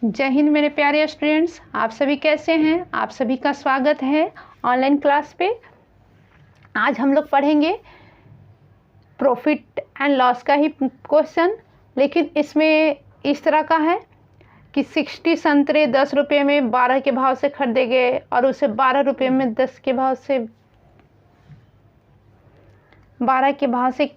जय हिंद मेरे प्यारे स्टूडेंट्स, आप सभी कैसे हैं। आप सभी का स्वागत है ऑनलाइन क्लास पे। आज हम लोग पढ़ेंगे प्रॉफिट एंड लॉस का ही क्वेश्चन, लेकिन इसमें इस तरह का है कि 60 संतरे 10 रुपये में 12 के भाव से खरीदे गए और उसे 12 रुपये में 10 के भाव से 12 के भाव से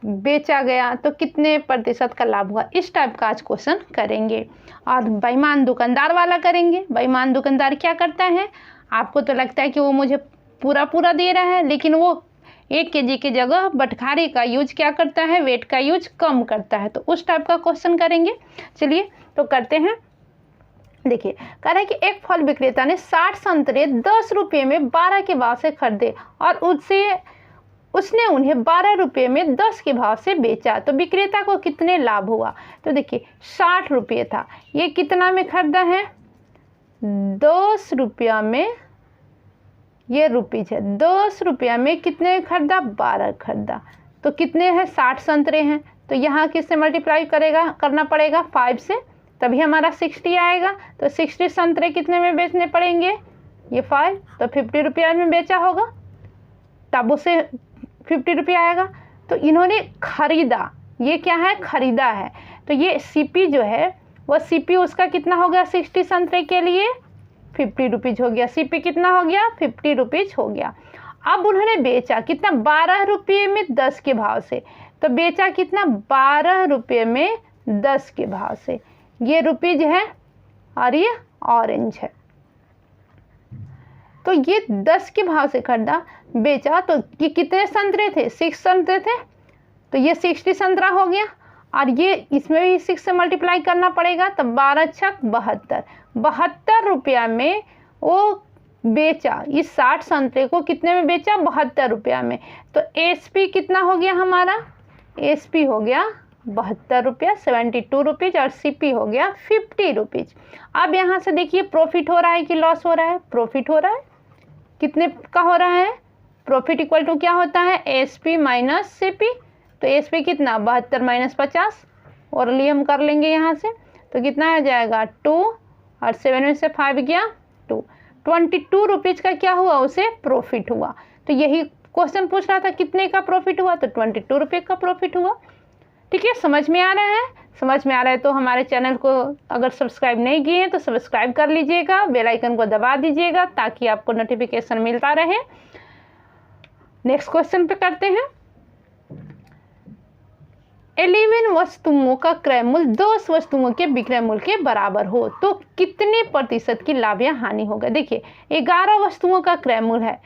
बेचा गया तो कितने प्रतिशत का लाभ हुआ। इस टाइप का आज क्वेश्चन करेंगे और बेईमान दुकानदार वाला करेंगे। बेईमान दुकानदार क्या करता है, आपको तो लगता है कि वो मुझे पूरा दे रहा है, लेकिन वो 1 केजी की जगह बटखारे का यूज क्या करता है, वेट का यूज कम करता है। तो उस टाइप का क्वेश्चन करेंगे। चलिए तो करते हैं। देखिए कह रहा है कि एक फल विक्रेता ने 60 संतरे 10 रुपये में 12 के भाव से खरीदे और उसने उन्हें 12 रुपये में 10 के भाव से बेचा तो विक्रेता को कितने लाभ हुआ। तो देखिए 60 रुपये था, ये कितना में खरीदा है, 10 रुपया में, ये रुपीज है, 10 रुपया में कितने खरीदा, 12 खरीदा। तो कितने हैं, 60 संतरे हैं, तो यहाँ किससे मल्टीप्लाई करना पड़ेगा, 5 से, तभी हमारा 60 आएगा। तो 60 संतरे कितने में बेचने पड़ेंगे, ये 5, तो 50 रुपया में बेचा होगा, तब उसे 50 रुपया आएगा। तो इन्होंने खरीदा, ये क्या है, खरीदा है। तो ये सीपी जो है वो सीपी उसका कितना हो गया, 60 संतरे के लिए 50 रुपीज़ हो गया। सीपी कितना हो गया, 50 रुपीज़ हो गया। अब उन्होंने बेचा कितना, 12 रुपये में 10 के भाव से। तो बेचा कितना, 12 रुपये में 10 के भाव से। ये रुपीज़ है और ये ऑरेंज है। तो ये 10 के भाव से खरीदा, बेचा। तो ये कितने संतरे थे, 6 संतरे थे, तो ये 60 संतरा हो गया। और ये इसमें भी 6 से मल्टीप्लाई करना पड़ेगा, तो 12 छक 72, 72 रुपया में वो बेचा। इस 60 संतरे को कितने में बेचा, 72 रुपया में। तो एसपी कितना हो गया हमारा, एसपी हो गया 72 रुपया, 72 रुपीज़, और सीपी हो गया 50 रुपीज़। अब यहाँ से देखिए प्रॉफिट हो रहा है कि लॉस हो रहा है, प्रॉफिट हो रहा है। कितने का हो रहा है, प्रॉफिट इक्वल टू क्या होता है, एसपी माइनस सीपी। तो एसपी कितना, 72 माइनस 50, और लिए हम कर लेंगे यहाँ से। तो कितना आ जाएगा, 2, और 7 में से 5 गया 2, 22 रुपीज़ का क्या हुआ, उसे प्रॉफिट हुआ। तो यही क्वेश्चन पूछ रहा था कितने का प्रॉफिट हुआ, तो 22 रुपये का प्रॉफिट हुआ। ठीक है, समझ में आ रहा है। समझ में आ रहा है तो हमारे चैनल को अगर सब्सक्राइब नहीं किए हैं तो सब्सक्राइब कर लीजिएगा, बेल आइकन को दबा दीजिएगा ताकि आपको नोटिफिकेशन मिलता रहे। नेक्स्ट क्वेश्चन पे करते हैं। 11 वस्तुओं का क्रय मूल्य 10 वस्तुओं के विक्रय मूल्य के बराबर हो तो कितने प्रतिशत की लाभ या हानि होगा। देखिए 11 वस्तुओं का क्रय मूल्य है,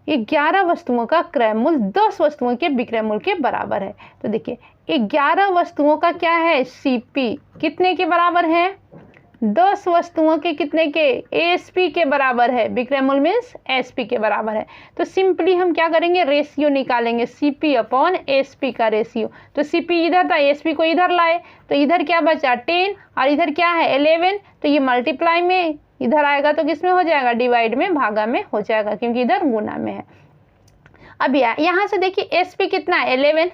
11 वस्तुओं का क्रय मूल्य 10 वस्तुओं के विक्रय मूल्य के बराबर है। तो देखिए 11 वस्तुओं का क्या है, सीपी कितने के बराबर है, 10 वस्तुओं के कितने के, एसपी के बराबर है। विक्रय मूल्य मीन्स एसपी के बराबर है। तो सिंपली हम क्या करेंगे, रेशियो निकालेंगे, सीपी अपॉन एसपी का रेशियो। तो सीपी इधर था, एसपी को इधर लाए, तो इधर क्या बचा 10 और इधर क्या है 11। तो ये मल्टीप्लाई में इधर आएगा तो किस में हो जाएगा, डिवाइड में, भागा में हो जाएगा, क्योंकि इधर गुना में है। अब यहाँ से देखिए एसपी कितना 11,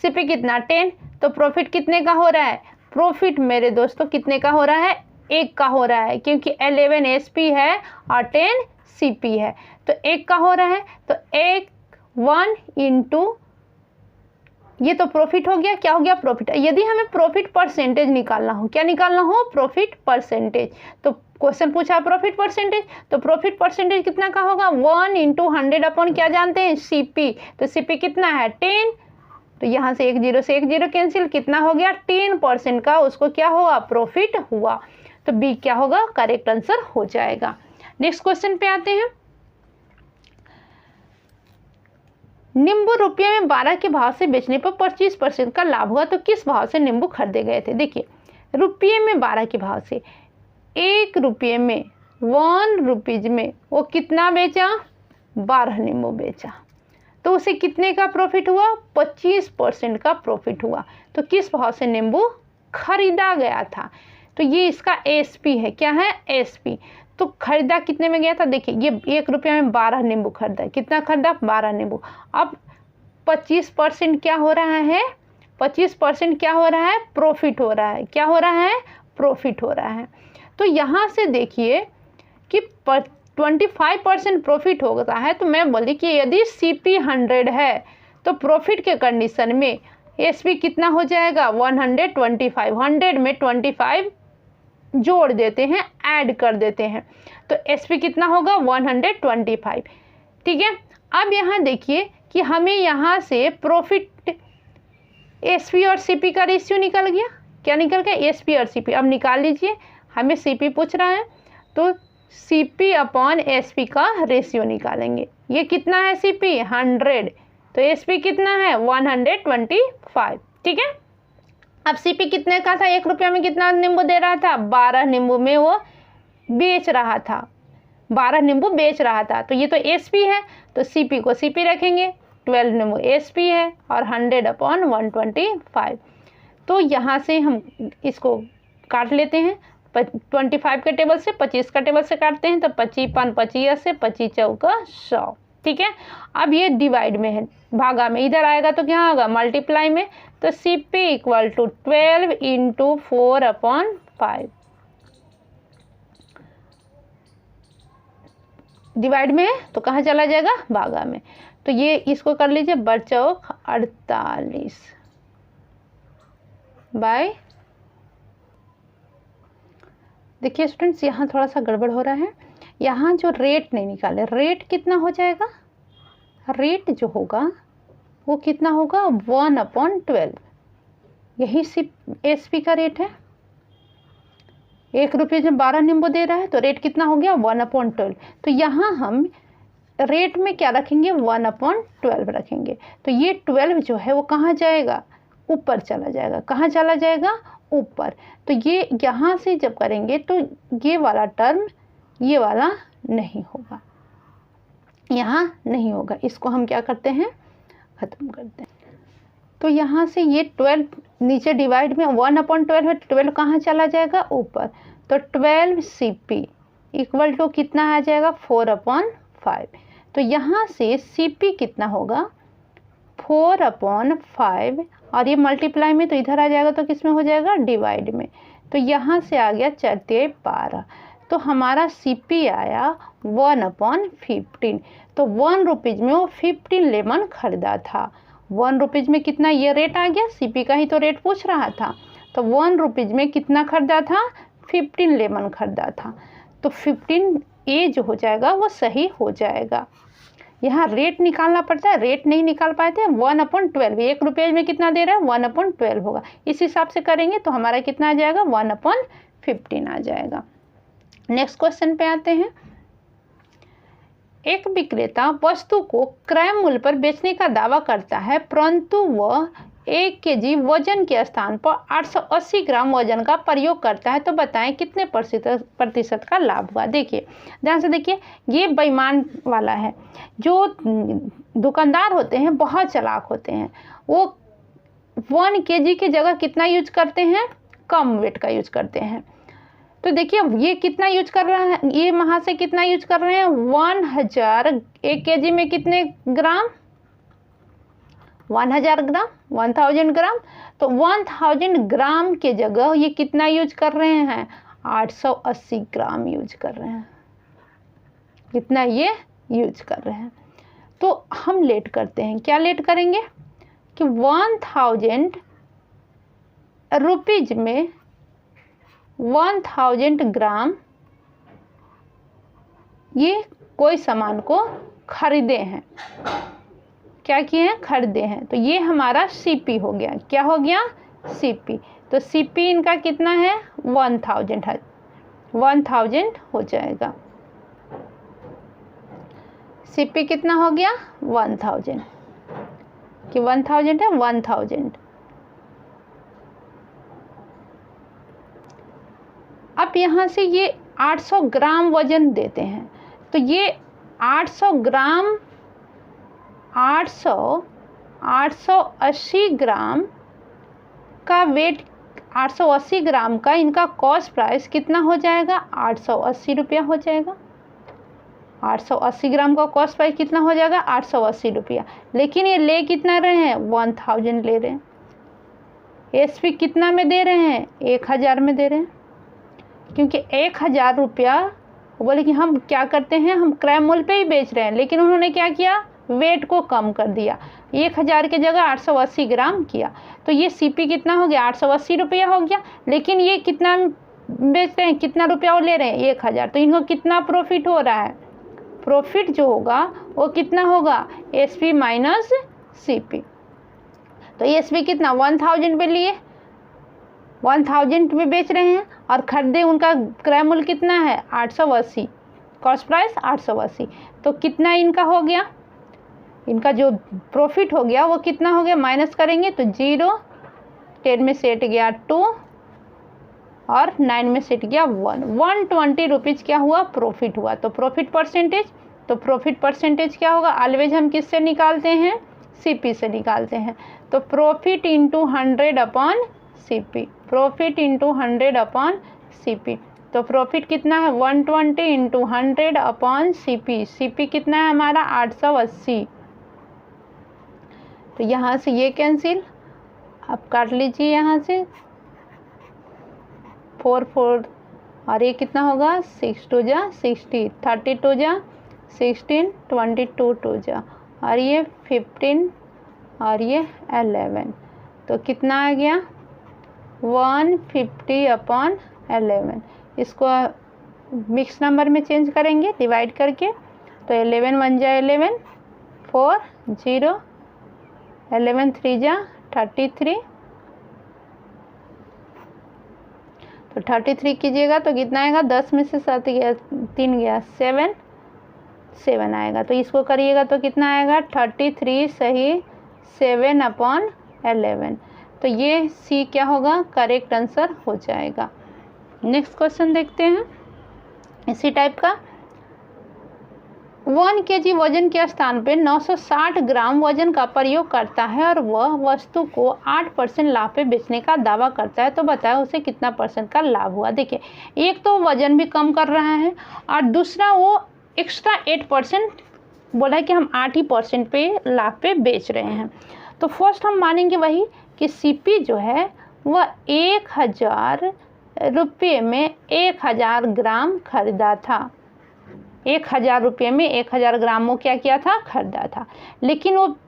सीपी कितना 10, तो प्रॉफिट कितने का हो रहा है, प्रॉफिट मेरे दोस्तों कितने का हो रहा है, 1 का हो रहा है, क्योंकि 11 एसपी है और 10 सीपी है, तो 1 का हो रहा है। तो 1 इंटू ये तो प्रॉफिट हो गया, क्या हो गया, प्रॉफिट। यदि हमें प्रॉफिट परसेंटेज निकालना हो, क्या निकालना हो, प्रॉफिट परसेंटेज, तो क्वेश्चन पूछा प्रॉफिट परसेंटेज, तो प्रॉफिट परसेंटेज कितना का होगा, 1 इंटू 100 अपॉन क्या जानते हैं, सीपी। तो सीपी कितना है 10, तो यहाँ से 1 0 से 1 0 कैंसिल, कितना हो गया 10% का उसको क्या हुआ, प्रॉफिट हुआ। तो बी क्या होगा, करेक्ट आंसर हो जाएगा। नेक्स्ट क्वेश्चन पे आते हैं। नींबू रुपये में 12 के भाव से बेचने पर 25% का लाभ हुआ तो किस भाव से नींबू खरीदे गए थे। देखिए रुपये में 12 के भाव से, 1 रुपये में, 1 रुपीज में वो कितना बेचा, 12 नींबू बेचा, तो उसे कितने का प्रॉफिट हुआ, 25% का प्रॉफिट हुआ। तो किस भाव से नींबू खरीदा गया था। तो ये इसका एसपी है, क्या है, एसपी। तो खरीदा कितने में गया था, देखिए ये 1 रुपया में 12 नींबू खरीदा, कितना खरीदा, 12 नींबू। अब 25% क्या हो रहा है, 25% क्या हो रहा है, प्रॉफिट हो रहा है, क्या हो रहा है, प्रॉफिट हो रहा है। तो यहाँ से देखिए कि 25% प्रॉफिट होता है, तो मैं बोली कि यदि CP 100 है तो प्रॉफिट के कंडीशन में SP कितना हो जाएगा 125। 100 में 25 जोड़ देते हैं, ऐड कर देते हैं, तो SP कितना होगा 125। ठीक है, अब यहाँ देखिए कि हमें यहाँ से प्रॉफिट SP और CP का रेशियो निकल गया। क्या निकल गया? SP और CP। अब निकाल लीजिए, हमें CP पूछ रहा है तो CP अपॉन SP का रेशियो निकालेंगे। ये कितना है CP 100, तो SP कितना है 125। ठीक है, अब CP कितने का था? 1 रुपया में कितना नींबू दे रहा था? 12 नींबू में वो बेच रहा था, 12 नींबू बेच रहा था। तो ये तो SP है, तो CP को CP रखेंगे, 12 नींबू SP है और 100 अपॉन 125। तो यहाँ से हम इसको काट लेते हैं, 25 के टेबल से 25 का टेबल से काटते हैं, तो 25 पान 25 से 25 चौका 100। ठीक है, अब ये डिवाइड में है, भागा में, इधर आएगा तो क्या होगा मल्टीप्लाई में, तो CP equal to 12 into 4 upon 5। Divide में है तो कहाँ चला जाएगा? भागा में। तो ये इसको कर लीजिए, बचौक 48 बाय। देखिए स्टूडेंट्स, यहाँ थोड़ा सा गड़बड़ हो रहा है, यहाँ जो रेट नहीं निकाले, रेट कितना हो जाएगा? रेट जो होगा वो कितना होगा 1/12। यही SP का रेट है। 1 रुपये जब 12 नींबू दे रहा है तो रेट कितना हो गया 1/12। तो यहाँ हम रेट में क्या रखेंगे 1/12 रखेंगे। तो ये 12 जो है वो कहाँ जाएगा? ऊपर चला जाएगा। कहाँ चला जाएगा? ऊपर। तो ये यहाँ से जब करेंगे तो ये वाला टर्म ये वाला नहीं होगा, यहाँ नहीं होगा। इसको हम क्या करते हैं? ख़त्म करते हैं। तो यहाँ से ये 12 नीचे डिवाइड में 1/12 है, 12 कहाँ चला जाएगा? ऊपर। तो 12 CP इक्वल टू कितना आ जाएगा 4/5। तो यहाँ से CP कितना होगा 4/5, और ये मल्टीप्लाई में तो इधर आ जाएगा, तो किस में हो जाएगा? डिवाइड में। तो यहाँ से आ गया 4×12, तो हमारा CP आया 1/15। तो 1 रुपीज़ में वो 15 लेमन खरीदा था। 1 रुपीज़ में कितना, ये रेट आ गया, CP का ही तो रेट पूछ रहा था। तो 1 रुपीज़ में कितना खरीदा था? 15 लेमन खरीदा था। तो 15 A जो हो जाएगा वो सही हो जाएगा। यहाँ रेट निकालना पड़ता है, रेट नहीं निकाल पाए थे। 1/12, 1 रुपये में कितना दे रहा है 1/12 होगा। इस हिसाब से करेंगे तो हमारा कितना आ जाएगा 1/15 आ जाएगा। नेक्स्ट क्वेश्चन पे आते हैं। एक विक्रेता वस्तु को क्रय मूल्य पर बेचने का दावा करता है, परंतु वह 1 kg वजन के स्थान पर 880 ग्राम वजन का प्रयोग करता है, तो बताएं कितने प्रतिशत का लाभ हुआ। देखिए ध्यान से देखिए, ये बेईमान वाला है। जो दुकानदार होते हैं बहुत चालाक होते हैं, वो 1 kg की जगह कितना यूज करते हैं? कम वेट का यूज करते हैं। तो देखिए ये कितना यूज कर रहा है, ये वहाँ से कितना यूज कर रहे हैं 1000। 1 kg में कितने ग्राम? 1000 ग्राम, 1000 ग्राम। तो 1000 ग्राम के जगह ये कितना यूज कर रहे हैं 880 ग्राम यूज कर रहे हैं। कितना ये यूज कर रहे हैं। तो हम लेट करते हैं, क्या लेट करेंगे कि 1000 रुपीज में 1000 ग्राम ये कोई सामान को खरीदे हैं। क्या किए हैं? खरीदे हैं। तो ये हमारा CP हो गया। क्या हो गया? CP। तो CP इनका कितना है 1000 है, 1000 हो जाएगा। CP कितना हो गया 1000, कि 1000 है 1000। अब यहाँ से ये 800 ग्राम वजन देते हैं, तो ये 800 ग्राम 880 ग्राम का वेट, 880 ग्राम का इनका कॉस्ट प्राइस कितना हो जाएगा 880 रुपया हो जाएगा। 880 ग्राम का कॉस्ट प्राइस कितना हो जाएगा 880 रुपया। लेकिन ये ले कितना रहे हैं 1000 ले रहे हैं। SP कितना में दे रहे हैं 1000 में दे रहे हैं। क्योंकि 1000 रुपया बोले कि हम क्या करते हैं, हम क्रय मूल्य पे ही बेच रहे हैं, लेकिन उन्होंने क्या किया, वेट को कम कर दिया, 1000 की जगह 880 ग्राम किया। तो ये सीपी कितना हो गया, 880 रुपया हो गया। लेकिन ये कितना बेच रहे हैं, कितना रुपया वो ले रहे हैं, 1000। तो इनको कितना प्रॉफिट हो रहा है, प्रॉफिट जो होगा वो कितना होगा, एसपी माइनस सीपी। तो एसपी कितना 1000 पे लिए, 1000 में बेच रहे हैं, और खरीदे उनका क्रय मूल्य कितना है 880, कॉस्ट प्राइस 880। तो कितना इनका हो गया, इनका जो प्रॉफिट हो गया वो कितना हो गया, माइनस करेंगे तो 0, 10 में से 8 गया 2 और 9 में से 8 गया 1, 120 रुपीज़ क्या हुआ, प्रॉफिट हुआ। तो प्रॉफिट परसेंटेज, तो प्रॉफिट परसेंटेज क्या होगा, ऑलवेज हम किससे निकालते हैं, सीपी से निकालते हैं। तो profit into 100 upon CP, profit into 100 upon CP. तो प्रॉफिट कितना है 120 इंटू 100 अपॉन सीपी, सीपी कितना है हमारा 880। तो यहाँ से ये कैंसिल, आप काट लीजिए यहाँ से 4 4, और ये कितना होगा 6 2 जा 60, 32 जा 16, 22 2 जा, और ये 15 और ये 11। तो कितना आ गया 150 अपॉन 11। इसको मिक्स नंबर में चेंज करेंगे डिवाइड करके। तो 11 1 जा 11, 4 0, 11 3 जा 33। तो 33 कीजिएगा तो कितना आएगा, 10 में से 7 गया, 3 गया 7, 7 आएगा। तो इसको करिएगा तो कितना आएगा 33 सही 7 अपॉन 11। तो ये सी क्या होगा, करेक्ट आंसर हो जाएगा। नेक्स्ट क्वेश्चन देखते हैं इसी टाइप का। 1 kg वजन के स्थान पे 960 ग्राम वजन का प्रयोग करता है और वह वस्तु को 8% लाभ पे बेचने का दावा करता है, तो बताएं उसे कितना % का लाभ हुआ। देखिए, एक तो वजन भी कम कर रहा है और दूसरा वो एक्स्ट्रा 8% बोला है कि हम 8% पे लाभ पे बेच रहे हैं। तो फर्स्ट हम मानेंगे वही कि सीपी जो है वह 1000 रुपये में 1000 ग्राम खरीदा था, 1000 रुपये में 1000 ग्राम वो क्या किया था, खरीदा था। लेकिन वो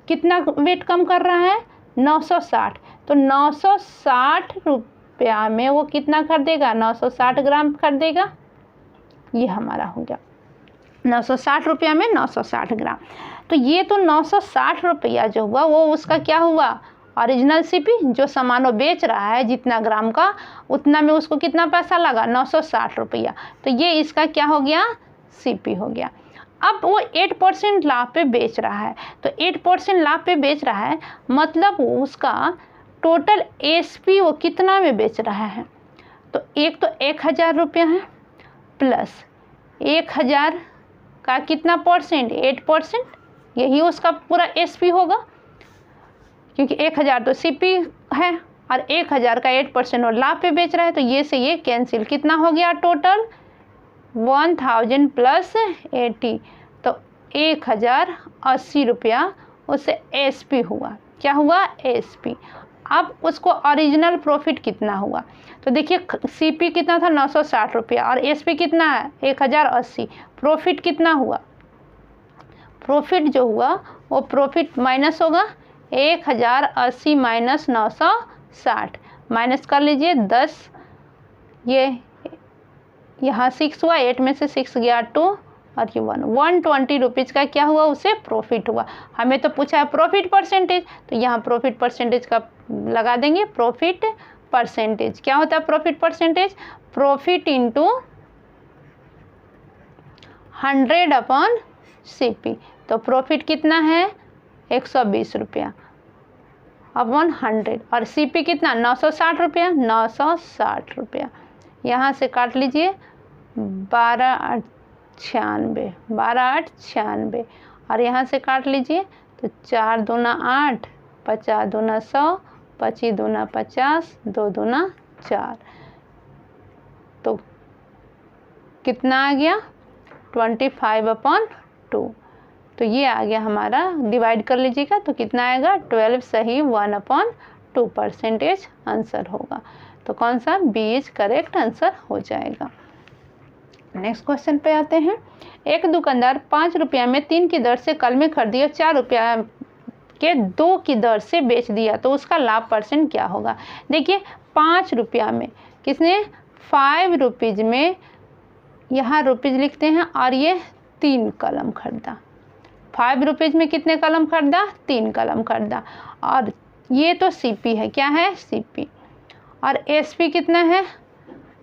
कितना वेट कम कर रहा है 960। तो 960 रुपया में वो कितना खरीदेगा, 960 ग्राम खरीदेगा। ये हमारा हो गया 960 रुपया में 960 ग्राम। तो ये तो 960 रुपया जो हुआ वो उसका क्या हुआ, ओरिजिनल सीपी, जो सामान वो बेच रहा है जितना ग्राम का उतना में उसको कितना पैसा लगा 960 रुपया। तो ये इसका क्या हो गया, सीपी हो गया। अब वो 8% लाभ पे बेच रहा है, तो 8% लाभ पे बेच रहा है मतलब उसका टोटल एसपी वो कितना में बेच रहा है। तो एक तो 1000 रुपया है प्लस 1000 का कितना परसेंट, 8%, यही उसका पूरा एसपी होगा, क्योंकि 1000 तो सीपी है और 1000 का 8% और लाभ पे बेच रहा है। तो ये से ये कैंसिल, कितना हो गया टोटल 1000 प्लस 80, तो 1080 रुपया उससे एसपी हुआ। क्या हुआ, एसपी। अब उसको ओरिजिनल प्रॉफिट कितना हुआ, तो देखिए सीपी कितना था 960 रुपया और एसपी कितना है 1080। प्रॉफिट कितना हुआ, प्रॉफिट जो हुआ वो प्रॉफिट माइनस होगा 1080 माइनस 960, माइनस कर लीजिए 10, ये यहाँ 6 हुआ, 8 में से 6 गया 2 और ये 1, 120 रुपीज़ का क्या हुआ, उसे प्रॉफिट हुआ। हमें तो पूछा है प्रॉफिट परसेंटेज, तो यहाँ प्रॉफिट परसेंटेज का लगा देंगे। प्रॉफिट परसेंटेज क्या होता है, profit percentage profit into 100 upon CP. तो प्रॉफिट कितना है 120 रुपया अपॉन 100 और सीपी कितना 960 रुपया, 960 रुपया। यहाँ से काट लीजिए 12 8 96, 12 8 96 और यहाँ से काट लीजिए तो 4 दूना 8, 50 दूना 100, 25 दूना 50, 2 दूना 4, तो कितना आ गया 25 अपॉन 2। तो ये आ गया हमारा, डिवाइड कर लीजिएगा तो कितना आएगा 12 सही 1/2% आंसर होगा। तो कौन सा? बी इज करेक्ट आंसर हो जाएगा। नेक्स्ट क्वेश्चन पे आते हैं। एक दुकानदार 5 रुपया में 3 की दर से कलमे खरीदी और 4 रुपया के 2 की दर से बेच दिया तो उसका लाभ परसेंट क्या होगा? देखिए 5 रुपया में किसने 5 रुपीज़ में यहाँ रुपीज़ लिखते हैं और ये 3 कलम खरीदा। 5 रुपीज़ में कितने कलम खरीदा? 3 कलम खरीदा। और ये तो सीपी है, क्या है? सीपी। और एसपी कितना है?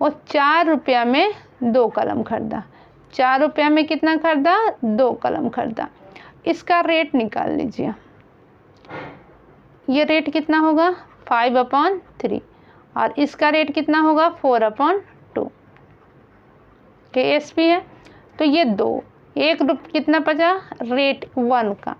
वो 4 रुपया में 2 कलम खरीदा। 4 रुपया में कितना खरीदा? 2 कलम खरीदा। इसका रेट निकाल लीजिए। ये रेट कितना होगा? 5/3। और इसका रेट कितना होगा? 4/2 के एसपी है। तो ये 2, 1 रुपये कितना बचा? रेट 1 का,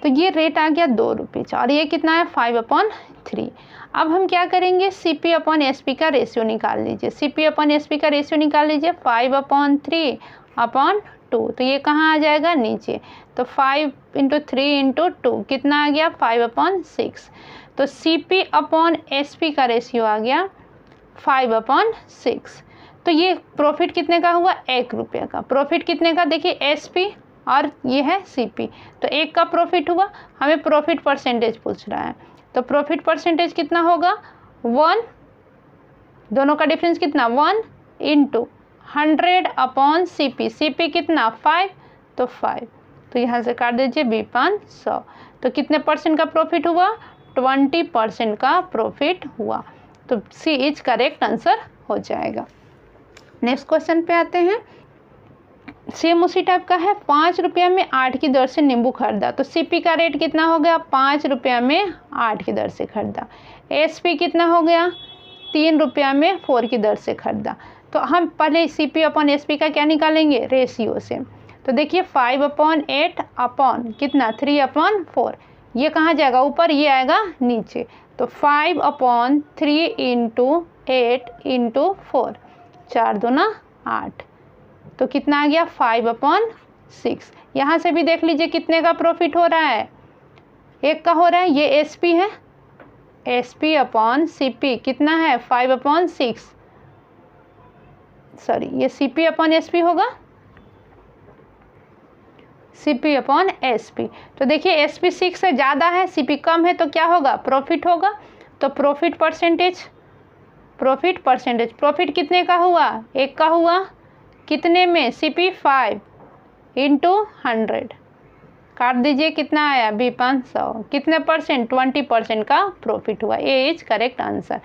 तो ये रेट आ गया 2 रुपये और ये कितना है? 5/3। अब हम क्या करेंगे? सीपी अपॉन एसपी का रेशियो निकाल लीजिए। सीपी अपॉन एसपी का रेशियो निकाल लीजिए। 5/3/2, तो ये कहाँ आ जाएगा? नीचे। तो 5 × 3 × 2 कितना आ गया? 5/6। तो सीपी अपॉन एसपी का रेशियो आ गया 5/6। तो ये प्रॉफिट कितने का हुआ? 1 रुपये का। प्रॉफिट कितने का? देखिए एसपी और ये है सीपी, तो 1 का प्रॉफिट हुआ। हमें प्रॉफिट परसेंटेज पूछ रहा है, तो प्रॉफिट परसेंटेज कितना होगा? 1, दोनों का डिफरेंस कितना? 1 × 100 सीपी। सीपी कितना? 5, तो 5, तो यहाँ से काट दीजिए 2/500। तो कितने परसेंट का प्रॉफिट हुआ? 20% का प्रॉफिट हुआ। तो सी इज करेक्ट आंसर हो जाएगा। नेक्स्ट क्वेश्चन पे आते हैं। सेम उसी टाइप का है। 5 रुपया में 8 की दर से नींबू खरीदा, तो सीपी का रेट कितना हो गया? 5 रुपया में 8 की दर से खरीदा। एसपी कितना हो गया? 3 रुपया में 4 की दर से खरीदा। तो हम पहले सीपी अपॉन एसपी का क्या निकालेंगे? रेशियो से। तो देखिए 5/8 अपॉन कितना? 3/4। ये कहाँ जाएगा? ऊपर, ये आएगा नीचे। तो 5/3 × 8 × 4, 4 दूना 8, तो कितना आ गया? 5/6। यहाँ से भी देख लीजिए कितने का प्रॉफिट हो रहा है? 1 का हो रहा है। ये एसपी है, एसपी अपॉन सीपी कितना है? 5/6। सॉरी, ये सीपी अपॉन एसपी होगा, सीपी अपॉन एसपी। तो देखिए एसपी 6 से ज़्यादा है, सीपी कम है, तो क्या होगा? प्रॉफिट होगा। तो प्रॉफिट परसेंटेज प्रॉफिट कितने का हुआ? 1 का हुआ। कितने में? सीपी 5 × 100, काट दीजिए कितना आया? 2/500। कितने परसेंट? 20% का प्रॉफिट हुआ। ए इज करेक्ट आंसर।